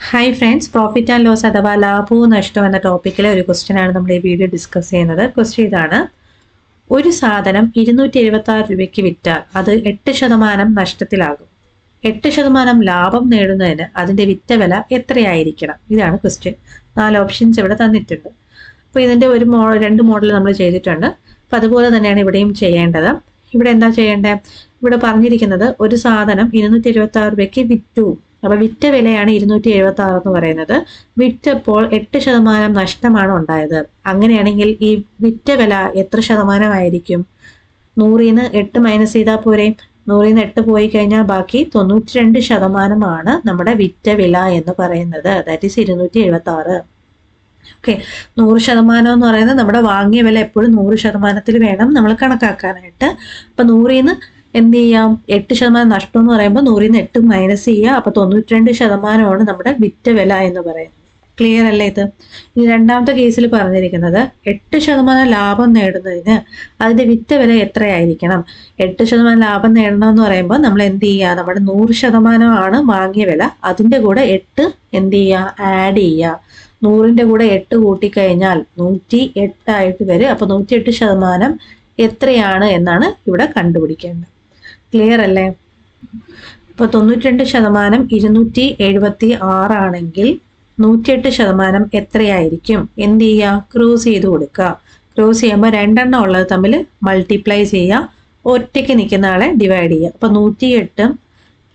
Hi friends, profit and loss അഥവാ ലാഭവും നഷ്ടവും എന്ന ടോപ്പിക്കിലെ ഒരു ക്വസ്റ്റ്യനാണ് നമ്മൾ ഈ വീഡിയോ ഡിസ്കസ് ചെയ്യുന്നത്. ക്വസ്റ്റ്യൻ ഇതാണ്: ഒരു സാധനം 276 രൂപയ്ക്ക് വിറ്റാൽ അത് 8% നഷ്ടത്തിലാകും. 8% ലാഭം നേടുന്നതിന് അതിന്റെ വിറ്റ വില എത്രയായിരിക്കണം? ഇതാണ് ക്വസ്റ്റ്യൻ. 4 ഓപ്ഷൻസ് ഇവിടെ തന്നിട്ടുണ്ട്. അപ്പോൾ ഇതിന്റെ രണ്ട് മോഡൽ നമ്മൾ ചെയ്തിട്ടുണ്ട്. അപ്പം അതുപോലെ തന്നെയാണ് ഇവിടെയും ചെയ്യേണ്ടത്. ഇവിടെ എന്താ ചെയ്യേണ്ടത്? ഇവിടെ പറഞ്ഞിരിക്കുന്നത് ഒരു സാധനം 276 രൂപയ്ക്ക് വിറ്റു. അപ്പൊ വിറ്റ വിലയാണ് 276 എന്ന് പറയുന്നത്. വിറ്റപ്പോൾ 8% നഷ്ടമാണ് ഉണ്ടായത്. അങ്ങനെയാണെങ്കിൽ ഈ വിറ്റ വില എത്ര ശതമാനമായിരിക്കും? 100ന്ന് 8 മൈനസ് ചെയ്താൽ പോരെ? 100ന്ന് 8 പോയി കഴിഞ്ഞാൽ ബാക്കി 92% നമ്മുടെ വിറ്റ വില എന്ന് പറയുന്നത്. That is 276. ഓക്കെ, 100% എന്ന് പറയുന്നത് നമ്മുടെ വാങ്ങിയ വില എപ്പോഴും 100% വേണം നമ്മൾ കണക്കാക്കാനായിട്ട്. അപ്പൊ 100ന്ന് എന്ത് ചെയ്യാം? 8% നഷ്ടം എന്ന് പറയുമ്പോൾ 100ന്ന് 8 മൈനസ് ചെയ്യുക. അപ്പൊ 92% നമ്മുടെ വിറ്റ വില എന്ന് പറയുന്നത്. ക്ലിയർ അല്ലേ ഇത്? ഇനി രണ്ടാമത്തെ കേസിൽ പറഞ്ഞിരിക്കുന്നത് 8% ലാഭം നേടുന്നതിന് അതിന്റെ വിറ്റ വില എത്രയായിരിക്കണം? 8% ലാഭം നേടണം എന്ന് പറയുമ്പോൾ നമ്മൾ എന്ത് ചെയ്യുക? നമ്മുടെ 100% വാങ്ങിയ വില, അതിന്റെ കൂടെ 8 എന്ത് ചെയ്യുക? ആഡ് ചെയ്യുക. 100ന്റെ കൂടെ 8 കൂട്ടിക്കഴിഞ്ഞാൽ 108 ആയിട്ട് വരും. അപ്പൊ 108% എത്രയാണ് എന്നാണ് ഇവിടെ കണ്ടുപിടിക്കേണ്ടത്. ക്ലിയർ അല്ലേ? ഇപ്പൊ 92% 276 ആണെങ്കിൽ 108% എത്രയായിരിക്കും? എന്ത് ചെയ്യുക? ക്രോസ് ചെയ്ത് കൊടുക്കുക. ക്രോസ് ചെയ്യുമ്പോൾ രണ്ടെണ്ണം ഉള്ളത് തമ്മിൽ മൾട്ടിപ്ലൈ ചെയ്യുക. ഒറ്റയ്ക്ക് നിൽക്കുന്ന ആളെ ഡിവൈഡ് ചെയ്യുക. അപ്പൊ 108ഉം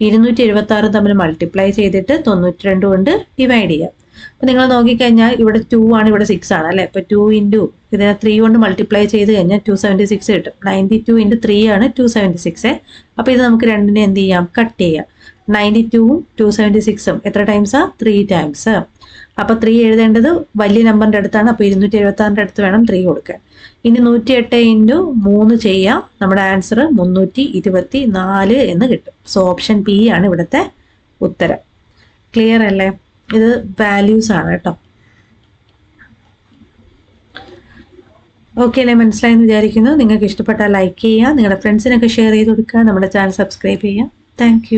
276 തമ്മിൽ മൾട്ടിപ്ലൈ ചെയ്തിട്ട് 92 കൊണ്ട് ഡിവൈഡ് ചെയ്യുക. അപ്പൊ നിങ്ങൾ നോക്കിക്കഴിഞ്ഞാൽ ഇവിടെ 2 ആണ്, ഇവിടെ 6 ആണ് അല്ലെ? അപ്പൊ 2 ഇൻറ്റു ഇതിനെ 3 കൊണ്ട് മൾട്ടിപ്ലൈ ചെയ്ത് കഴിഞ്ഞാൽ 276 കിട്ടും. 92 ഇൻറ്റു 3 ആണ് 276. അപ്പൊ ഇത് നമുക്ക് രണ്ടിനെ എന്ത് ചെയ്യാം? കട്ട് ചെയ്യാം. 92ഉം 276ഉം എത്ര ടൈംസാ? 3 ടൈംസ്. അപ്പൊ 3 എഴുതേണ്ടത് വലിയ നമ്പറിന്റെ അടുത്താണ്. അപ്പൊ 276ന്റെ അടുത്ത് വേണം 3 കൊടുക്കാൻ. ഇനി 108 ഇൻറ്റു 3 ചെയ്യാം. നമ്മുടെ ആൻസർ 324 എന്ന് കിട്ടും. സോ ഓപ്ഷൻ പി ആണ് ഇവിടുത്തെ ഉത്തരം. ക്ലിയർ അല്ലേ? ഇത് വാല്യൂസ് ആണ് കേട്ടോ. ഓക്കെ അല്ലേ? മനസ്സിലായെന്ന് വിചാരിക്കുന്നു. നിങ്ങൾക്ക് ഇഷ്ടപ്പെട്ടാൽ ലൈക്ക് ചെയ്യുക, നിങ്ങളുടെ ഫ്രണ്ട്സിനൊക്കെ ഷെയർ ചെയ്ത് കൊടുക്കുക, നമ്മുടെ ചാനൽ സബ്സ്ക്രൈബ് ചെയ്യുക. താങ്ക്